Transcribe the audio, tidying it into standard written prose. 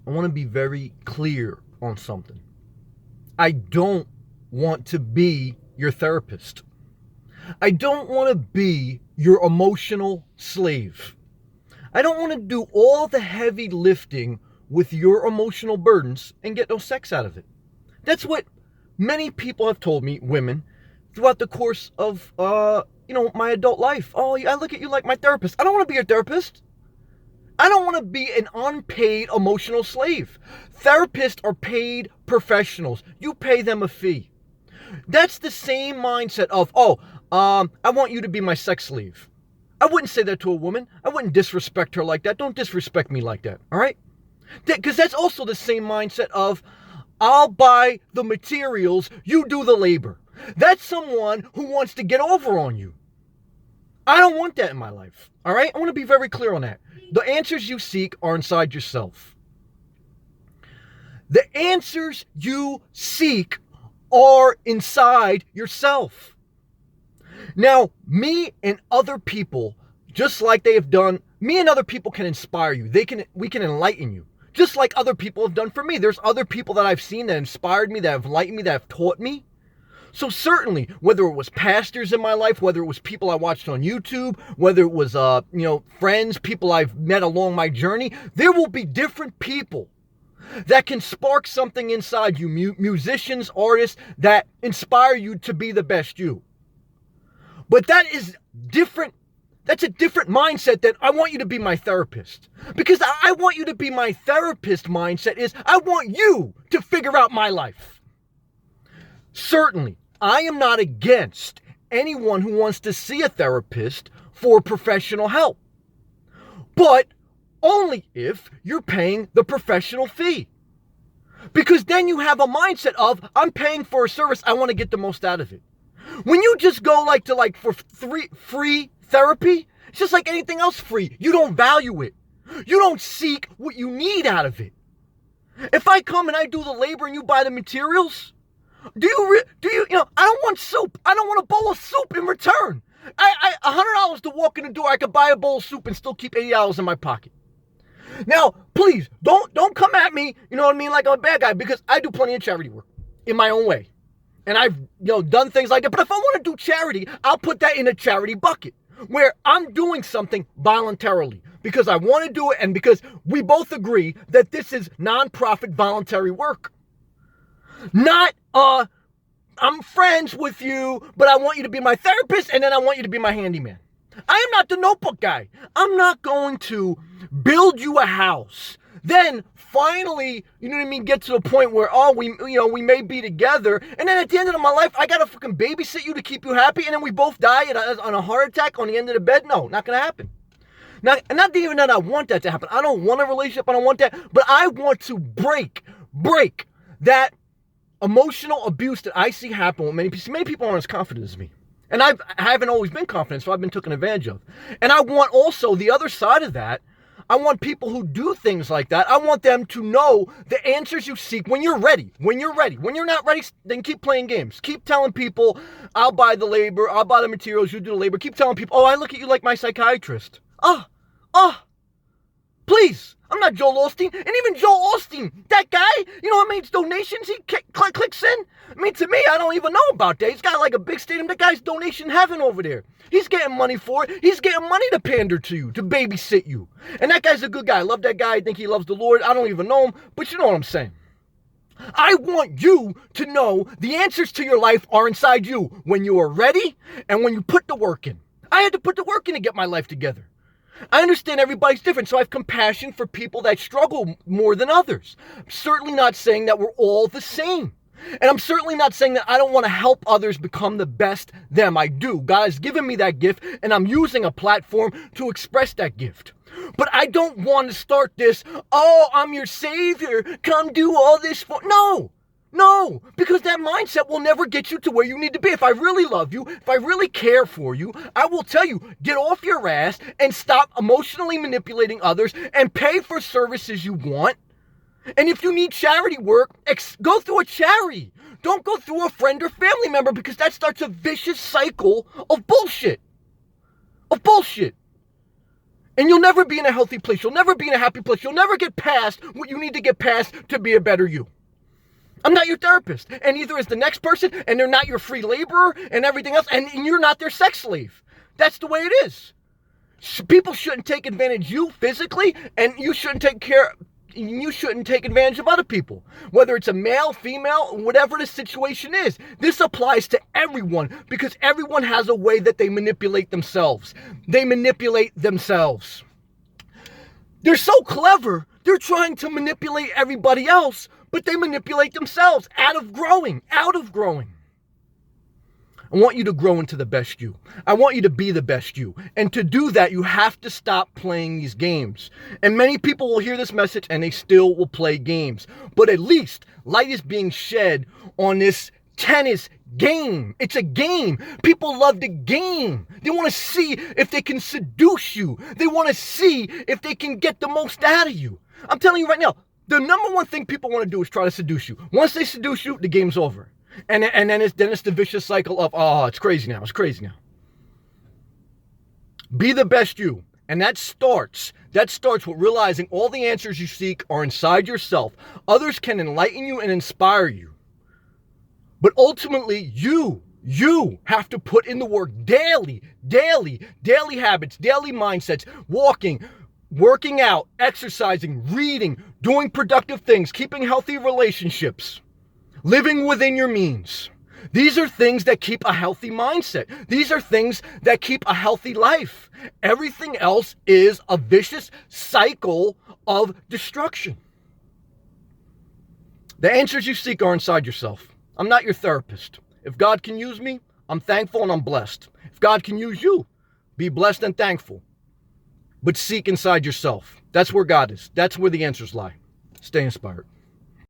I want to be very clear on something. I don't want to be your therapist. I don't want to be your emotional slave. I don't want to do all the heavy lifting with your emotional burdens and get no sex out of it. That's what many people have told me, women, throughout the course of, my adult life. Oh, I look at you like my therapist. I don't want to be your therapist. I don't want to be an unpaid emotional slave. Therapists are paid professionals. You pay them a fee. That's the same mindset of, I want you to be my sex slave. I wouldn't say that to a woman. I wouldn't disrespect her like that. Don't disrespect me like that, all right? Because that's also the same mindset of, I'll buy the materials, you do the labor. That's someone who wants to get over on you. I don't want that in my life, all right? I want to be very clear on that. The answers you seek are inside yourself. The answers you seek are inside yourself. Now, me and other people, just like they have done, me and other people can inspire you. We can enlighten you. Just like other people have done for me. There's other people that I've seen that inspired me, that have enlightened me, that have taught me. So certainly, whether it was pastors in my life, whether it was people I watched on YouTube, whether it was, friends, people I've met along my journey, there will be different people that can spark something inside you, musicians, artists, that inspire you to be the best you. But that is different. That's a different mindset than I want you to be my therapist. Because I want you to be my therapist mindset is I want you to figure out my life. Certainly, I am not against anyone who wants to see a therapist for professional help. But only if you're paying the professional fee. Because then you have a mindset of, I'm paying for a service, I want to get the most out of it. When you just go for free therapy, it's just like anything else free. You don't value it. You don't seek what you need out of it. If I come and I do the labor and you buy the materials, do you, I don't want soup. I don't want a bowl of soup in return. $100 to walk in the door, I could buy a bowl of soup and still keep $80 in my pocket. Now, please, don't come at me, like I'm a bad guy, because I do plenty of charity work in my own way. And I've, done things like that. But if I want to do charity, I'll put that in a charity bucket where I'm doing something voluntarily because I want to do it and because we both agree that this is nonprofit voluntary work. Not, I'm friends with you, but I want you to be my therapist and then I want you to be my handyman. I am not the notebook guy. I'm not going to build you a house. Then finally, get to the point where, we may be together. And then at the end of my life, I got to fucking babysit you to keep you happy. And then we both die on a heart attack on the end of the bed. No, not going to happen. Not even that I want that to happen. I don't want a relationship. I don't want that. But I want to break that emotional abuse that I see happen with many people aren't as confident as me. And I haven't always been confident, so I've been taken advantage of. And I want also the other side of that. I want people who do things like that, I want them to know the answers you seek when you're ready. When you're ready. When you're not ready, then keep playing games. Keep telling people, I'll buy the labor, I'll buy the materials, you do the labor. Keep telling people, I look at you like my psychiatrist. Please. I'm not Joel Osteen. And even Joel Osteen, that guy, how many donations he clicks in? I mean, to me, I don't even know about that. He's got like a big stadium. That guy's donation heaven over there. He's getting money for it. He's getting money to pander to you, to babysit you. And that guy's a good guy. I love that guy. I think he loves the Lord. I don't even know him, but you know what I'm saying. I want you to know the answers to your life are inside you when you are ready and when you put the work in. I had to put the work in to get my life together. I understand everybody's different, so I have compassion for people that struggle more than others. I'm certainly not saying that we're all the same. And I'm certainly not saying that I don't want to help others become the best them. I do. God has given me that gift, and I'm using a platform to express that gift. But I don't want to start this, I'm your savior, come do all this for... No, because that mindset will never get you to where you need to be. If I really love you, if I really care for you, I will tell you, get off your ass and stop emotionally manipulating others and pay for services you want. And if you need charity work, go through a charity. Don't go through a friend or family member because that starts a vicious cycle of bullshit. And you'll never be in a healthy place. You'll never be in a happy place. You'll never get past what you need to get past to be a better you. I'm not your therapist. And neither is the next person. And they're not your free laborer and everything else. And you're not their sex slave. That's the way it is. People shouldn't take advantage of you physically. And you shouldn't take advantage of other people. Whether it's a male, female, whatever the situation is. This applies to everyone because everyone has a way that they manipulate themselves. They manipulate themselves. They're so clever. They're trying to manipulate everybody else, but they manipulate themselves out of growing. I want you to grow into the best you. I want you to be the best you. And to do that, you have to stop playing these games. And many people will hear this message and they still will play games. But at least light is being shed on this tennis game. It's a game. People love the game. They want to see if they can seduce you. They want to see if they can get the most out of you. I'm telling you right now, the number one thing people want to do is try to seduce you. Once they seduce you, the game's over. And then it's the vicious cycle of, oh, it's crazy now. Be the best you. And that starts with realizing all the answers you seek are inside yourself. Others can enlighten you and inspire you. But ultimately, you have to put in the work daily habits, daily mindsets, working out, exercising, reading, doing productive things, keeping healthy relationships. Living within your means. These are things that keep a healthy mindset. These are things that keep a healthy life. Everything else is a vicious cycle of destruction. The answers you seek are inside yourself. I'm not your therapist. If God can use me, I'm thankful and I'm blessed. If God can use you, be blessed and thankful. But seek inside yourself. That's where God is. That's where the answers lie. Stay inspired.